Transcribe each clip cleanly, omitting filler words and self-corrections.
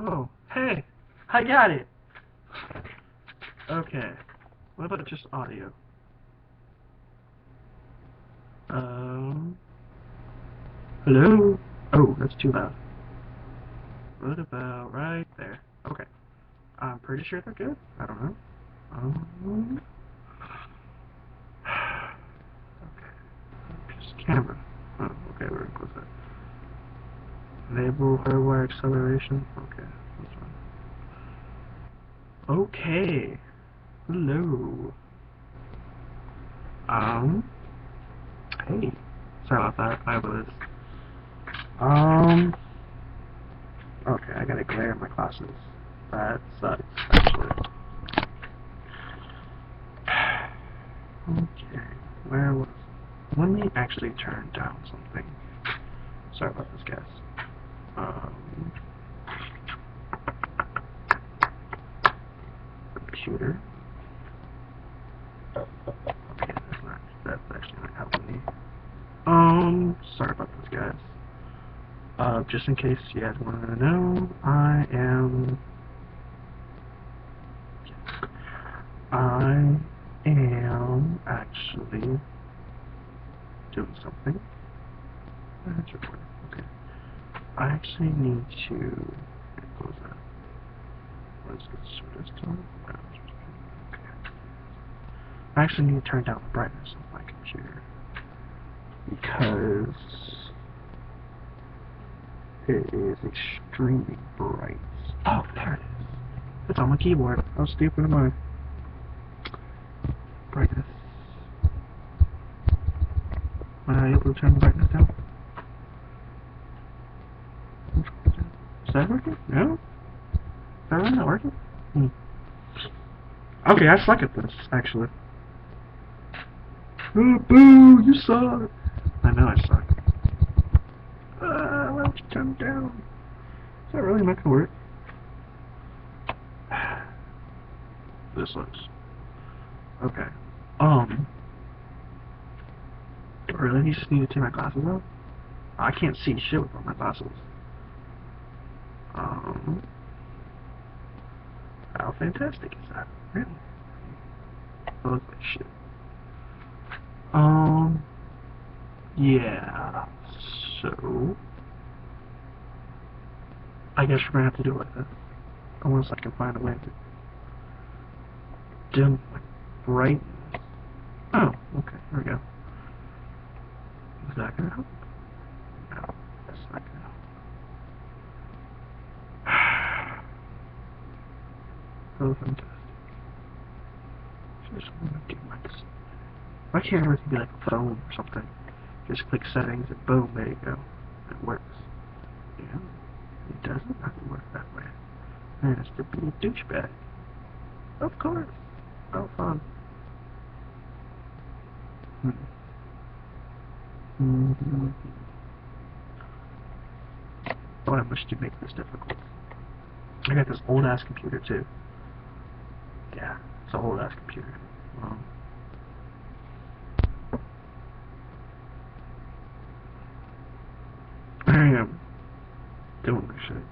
Oh, hey, I got it. Okay, what about just audio? Um, hello? Oh, that's too loud. What about right there? Okay, I'm pretty sure they're good. I don't know. Um, okay, just camera. Oh, okay, we're gonna close that. Enable hardwire acceleration. Okay, that's fine. Okay, hello. Um, hey. Sorry about that. I was, um, okay, I gotta glare at my glasses. That sucks, actually. Okay, where was... Let me actually turn down something. Sorry about this, guys. Um, computer. Okay, that's actually not helping me. Sorry about this, guys. Just in case you guys wanted to know, I am actually doing something. That's recording. Okay. I actually need to close that. What is this? What is done? Okay. I actually need to turn down the brightness of my computer because it is extremely bright. Oh, there it is. It's on my keyboard. How stupid am I? Brightness. Am I able to turn the brightness down? Is that working? No? Is that really not working? Okay, I suck at this, actually. Oh, boo! You suck! I know I suck. Why don't you turn it down? Is that really not gonna work? This looks... Okay. Do I really just need to take my glasses off? I can't see shit without my glasses. How fantastic is that? Really? I look like shit. Yeah. So... I guess we're gonna have to do it like this. Unless I can find a way to dim, like, bright. Oh, okay, there we go. Is that gonna help? No, that's not gonna help. Oh, fantastic. Just wanna do my... Why can't everything be like a phone or something? Just click settings and boom, there you go. It works. Yeah, it doesn't have to work that way. It has to be a douchebag. Of course. Oh, fun. Mm-hmm. Why must you make this difficult? I got this old ass computer too. Yeah, it's an old ass computer. I am doing this shit.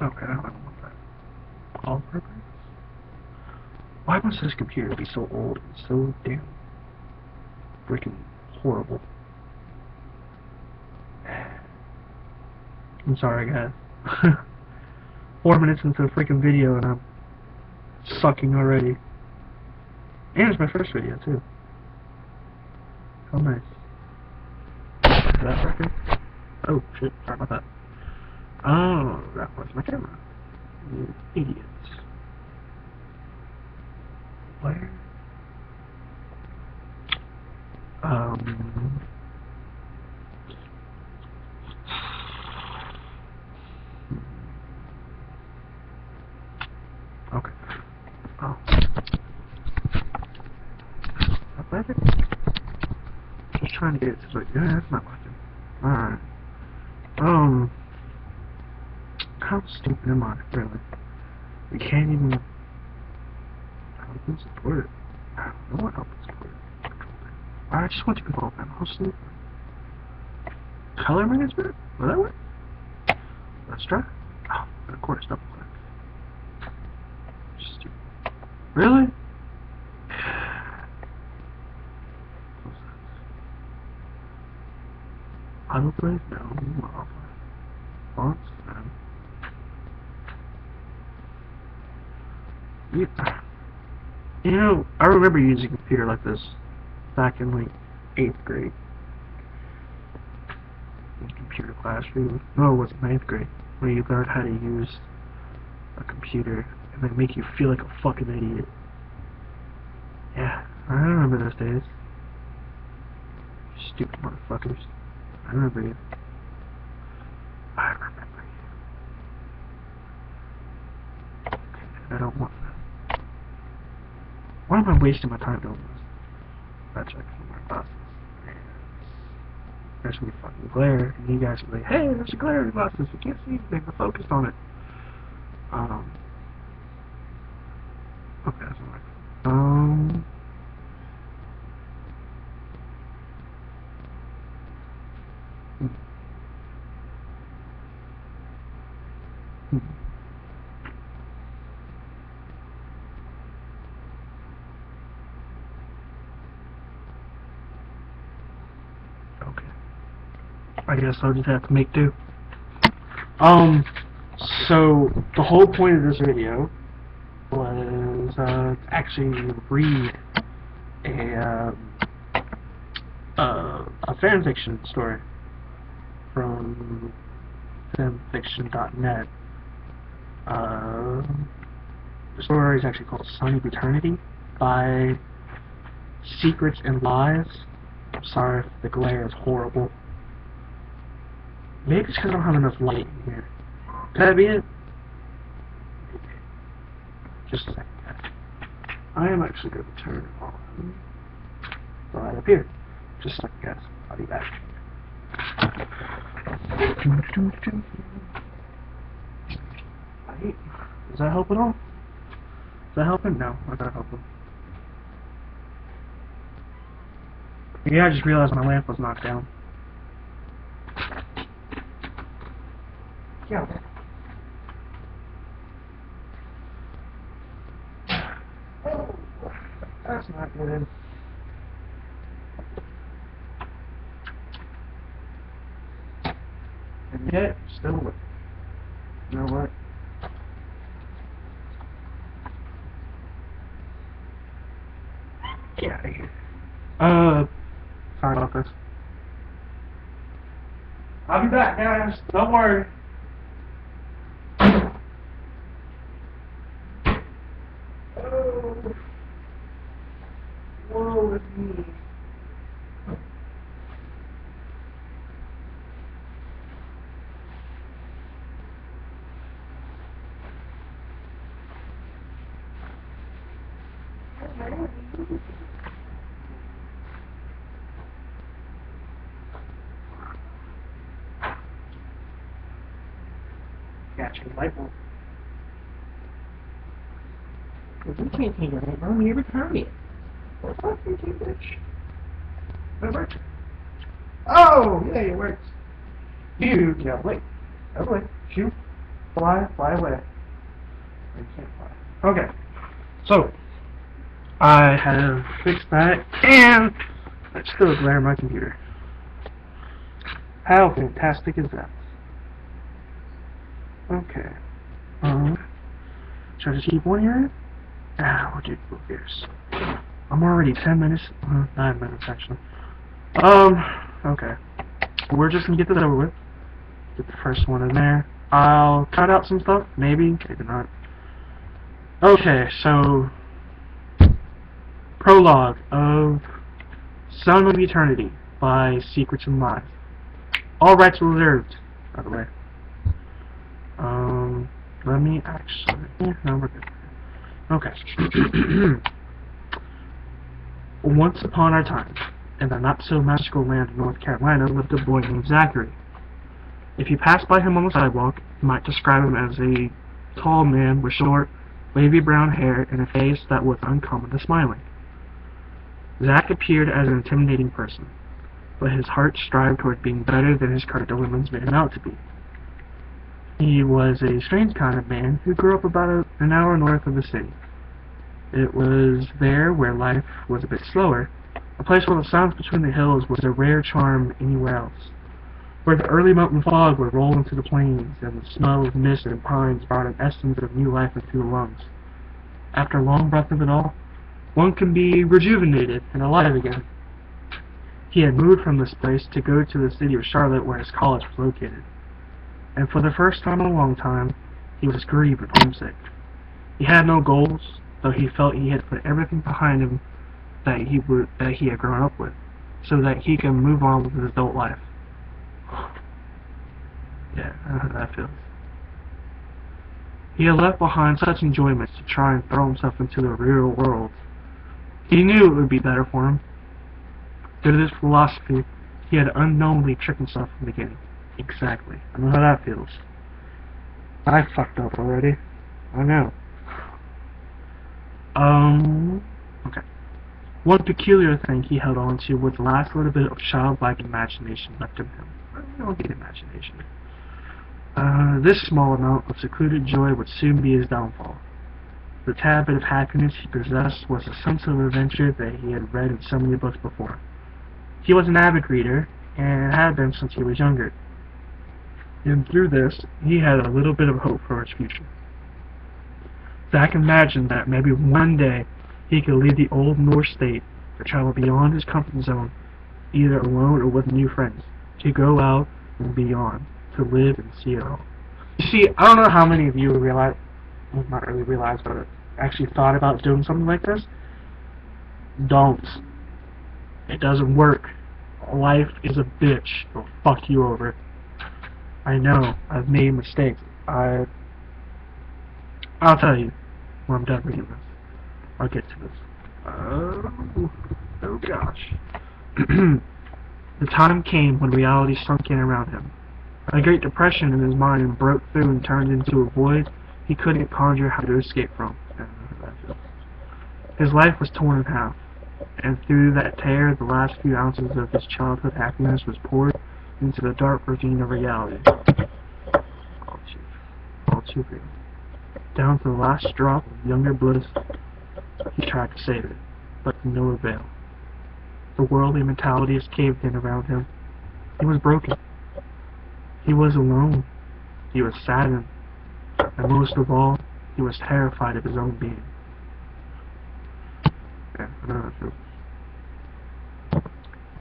Okay, I don't want that. All purpose? Why must this computer be so old and so damn freaking horrible? I'm sorry, guys. 4 minutes into the freaking video and I'm sucking already. And it's my first video, too. How nice. Is that working? Oh, shit. Sorry about that. Oh, that was my camera. You idiots. Where? Okay. Oh. Not working? Just trying to get it to like, yeah, that's not working. Alright. How stupid am I, really? We can't even help and support it. I don't know what help and support it. I just want to go mostly. Color management? Will that work? Let's try. Oh, and of course, double click. Stupid. Really? Autoplay? No. Fonts? No. You know, I remember using a computer like this back in like 8th grade. In computer class, no, it was 9th grade, where you learn how to use a computer and they make you feel like a fucking idiot. Yeah, I remember those days. Stupid motherfuckers. I remember you. I remember you. Okay, I don't want that. Why am I wasting my time doing this? I check for my glasses. There's gonna be fucking glare, and you guys will be like, hey, there's a glare in your glasses, you can't see anything, we're focused on it. Okay, that's alright. Okay. I guess I'll just have to make do. So, the whole point of this video was, to actually read a fanfiction story from fanfiction.net. The story is actually called Son of Eternity by Secrets and Lies. I'm sorry if the glare is horrible. Maybe it's because I don't have enough light in here. Could that be it? Just a second, guys. I am actually going to turn on right up here. Just a second, guys. I'll be back. Does that help at all? Is that helping? No, not that helping. Yeah, I just realized my lamp was knocked down. Yeah. Oh, that's not good. And yet, still with. You know what? Get out of here. Sorry about this. I'll be back, guys. Don't worry. Oh. Woe is me. Gotcha, light bulb. Because we can't take it anymore, we return it. What's up, you bitch? Whatever. Oh, yeah, it works. You can't wait. Away. Shoot. Fly away. You can't fly. Okay. So, I have fixed that, and it's still glare on my computer. How fantastic is that? Okay. Should I just keep one here? Ah, we'll do both ears. I'm already 10 minutes, 9 minutes actually. Okay. We're just gonna get this over with. Get the first one in there. I'll cut out some stuff, maybe not. Okay, so prologue of Son of Eternity by Secrets and Lies. All rights reserved, by the way. Let me actually... no, we're good. Okay. Once upon a time, in the not-so-magical land of North Carolina, lived a boy named Zachary. If you passed by him on the sidewalk, you might describe him as a tall man with short, wavy brown hair and a face that was uncommonly smiling. Zack appeared as an intimidating person, but his heart strived toward being better than his cartoon limits made him out to be. He was a strange kind of man who grew up about an hour north of the city. It was there where life was a bit slower, a place where the silence between the hills was a rare charm anywhere else, where the early mountain fog would roll into the plains, and the smell of mist and pines brought an essence of new life into the lungs. After a long breath of it all, one can be rejuvenated and alive again. He had moved from this place to go to the city of Charlotte where his college was located, and for the first time in a long time, he was grieved and homesick. He had no goals, though he felt he had put everything behind him that he had grown up with, so that he could move on with his adult life. Yeah, I know how that feels. He had left behind such enjoyments to try and throw himself into the real world. He knew it would be better for him. Due to this philosophy, he had unknowingly tricked himself from the beginning. Exactly. I know how that feels. I fucked up already. I know. Okay. One peculiar thing he held on to was the last little bit of childlike imagination left in him. I don't need imagination. This small amount of secluded joy would soon be his downfall. The tad bit of happiness he possessed was a sense of adventure that he had read in so many books before. He was an avid reader, and had been since he was younger. And through this, he had a little bit of hope for his future. Zack imagined that maybe one day he could leave the old Norse state to travel beyond his comfort zone, either alone or with new friends, to go out and beyond, to live and see it all. You see, I don't know how many of you realize, well, not really realize, but actually thought about doing something like this. Don't. It doesn't work. Life is a bitch. It'll fuck you over. I know. I've made mistakes. I'll tell you when I'm done reading this. I'll get to this. Oh gosh. The time came when reality sunk in around him. A great depression in his mind broke through and turned into a void he couldn't conjure how to escape from. His life was torn in half, and through that tear the last few ounces of his childhood happiness was poured into the dark ravine of reality. All too real. Down to the last drop of younger bliss, he tried to save it, but to no avail. The worldly mentality has caved in around him. He was broken. He was alone. He was saddened. And most of all, he was terrified of his own being. Yeah, I know that feels.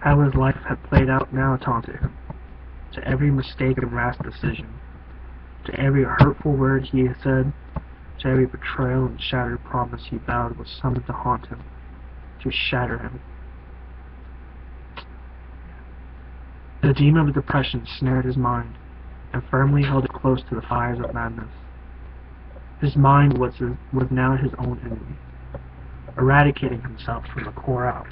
How his life had played out now taunted him. To every mistake and rash decision, to every hurtful word he had said, to every betrayal and shattered promise he vowed was summoned to haunt him, to shatter him. The demon of depression snared his mind, and firmly held it close to the fires of madness. His mind was now his own enemy, eradicating himself from the core out.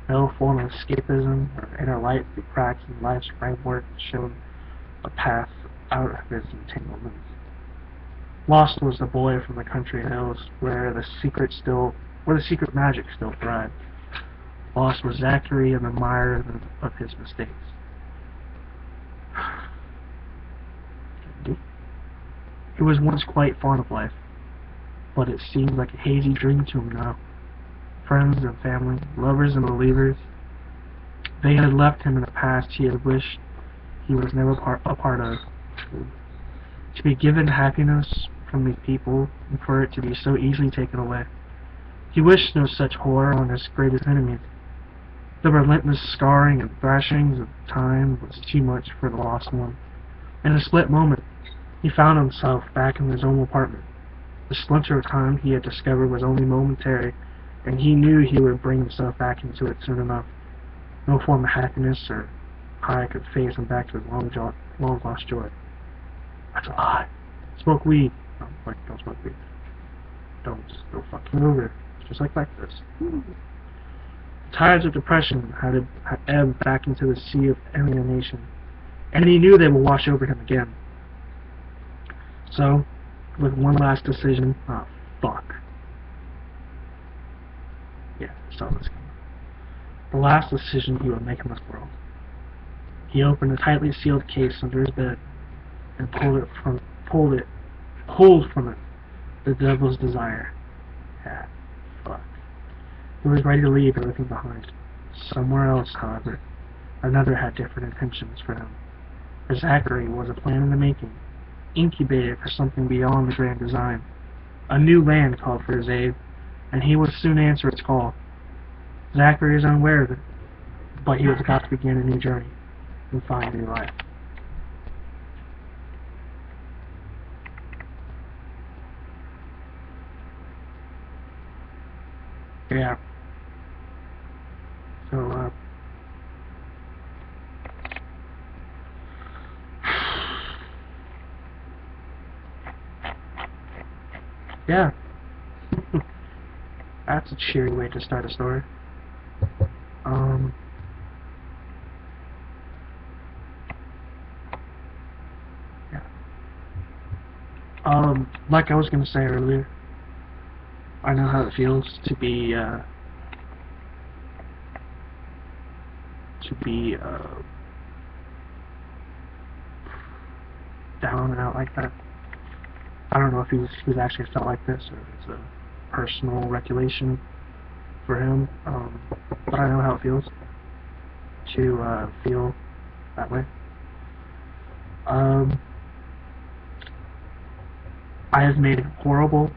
No form of escapism or inner light through cracks in life's framework showed a path out of his entanglements. Lost was the boy from the country hills where the secret magic still thrived. Lost was Zachary in the mire of his mistakes. He was once quite fond of life, but it seemed like a hazy dream to him now. Friends and family, lovers and believers, they had left him in a past he had wished he was never a part of. To be given happiness from these people, and for it to be so easily taken away. He wished no such horror on his greatest enemies. The relentless scarring and thrashings of time was too much for the lost one. In a split moment, he found himself back in his own apartment. The splinter of time he had discovered was only momentary, and he knew he would bring himself back into it soon enough. No form of happiness or high could phase him back to his long-lost joy. That's a lie. Smoke weed. No, don't smoke weed. Don't fuck me over. Just like this. The tides of depression had ebbed back into the sea of alienation, and he knew they would wash over him again. So, with one last decision, fuck. Yeah, I saw this coming. the last decision he would make in this world. He opened a tightly sealed case under his bed and pulled from it the devil's desire. Yeah, fuck. He was ready to leave everything behind. Somewhere else, however, another had different intentions for him. For Zachary was a plan in the making, incubated for something beyond the grand design. A new land called for his aid, and he would soon answer its call. Zachary is unaware of it, but he was about to begin a new journey and find a new life. Yeah. So, yeah. That's a cheery way to start a story. Yeah. Like I was gonna say earlier, I know how it feels to be down and out like that. I don't know if he's actually felt like this or if it's a personal recollection for him, but I know how it feels to feel that way. I have made horrible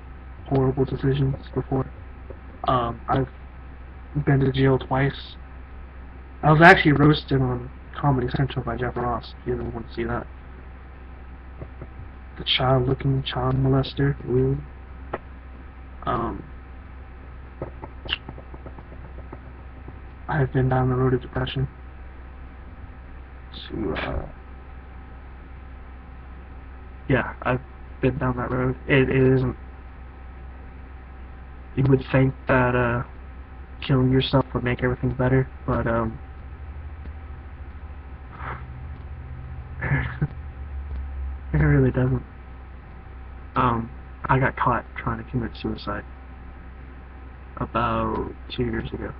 decisions before. I've been to jail twice. I was actually roasted on Comedy Central by Jeff Ross, if you ever want to see that. The child-looking child molester. Ooh. I have been down the road of depression. Yeah, I've been down that road. It isn't. You would think that killing yourself would make everything better, but it really doesn't. I got caught trying to commit suicide about 2 years ago.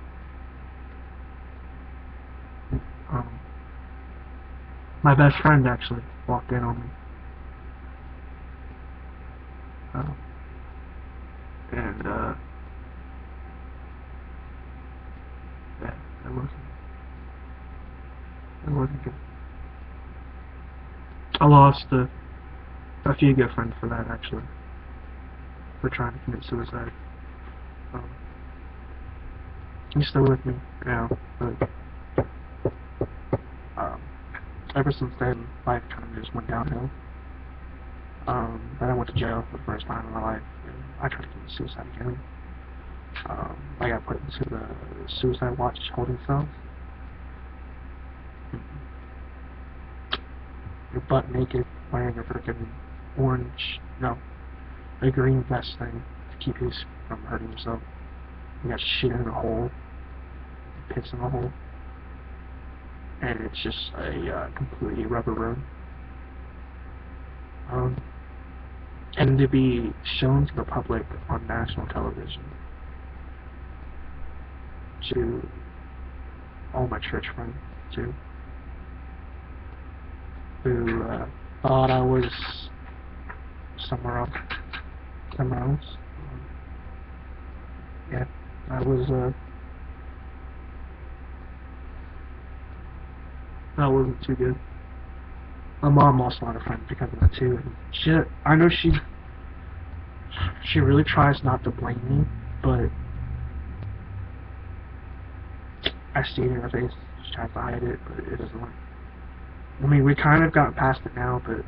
My best friend actually walked in on me. And yeah, it wasn't good. I lost a few good friends for that, actually, for trying to commit suicide. He's still with me now, but ever since then, life kind of just went downhill. Then I went to jail for the first time in my life, and I tried to commit suicide again. I got put into the suicide watch holding cells. You're butt naked, wearing a freaking a green vest thing to keep you from hurting yourself. You got shit in a hole, piss in a hole, and it's just a completely rubber room. And to be shown to the public on national television, to all my church friends too, who thought I was somewhere else. Yeah, that wasn't too good. My mom lost a lot of friends because of that too. And I know she really tries not to blame me, but I see it in her face. She tries to hide it, but it doesn't work. I mean, we kind of got past it now, but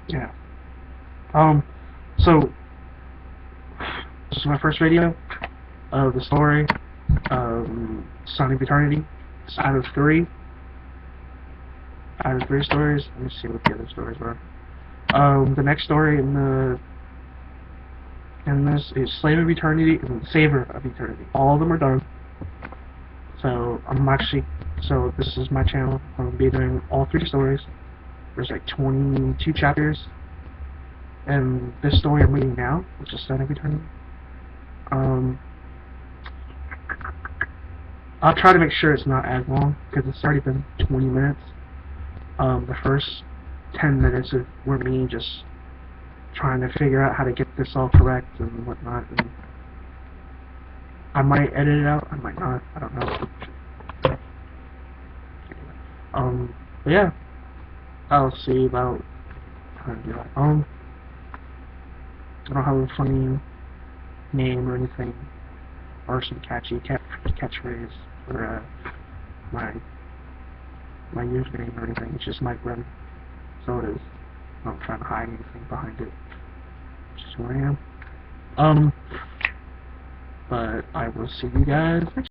yeah. So this is my first video of the story of Son of Eternity. It's out of 3. Out of 3 stories. Let me see what the other stories were. The next story in this is Slave of Eternity and Saver of Eternity. All of them are done. So this is my channel. I'm going to be doing all 3 stories. There's like 22 chapters. And this story I'm reading now, which is Stone of Eternity, I'll try to make sure it's not as long, because it's already been 20 minutes. The first 10 minutes were me just trying to figure out how to get this all correct and whatnot, and I might edit it out, I might not, I don't know. But yeah, I'll see about how to do that. I don't have a funny name or anything, or some catchy catchphrase for my username or anything. It's just Mike Brennan, so it is. I'm not trying to hide anything behind it. It's just who I am. But I will see you guys next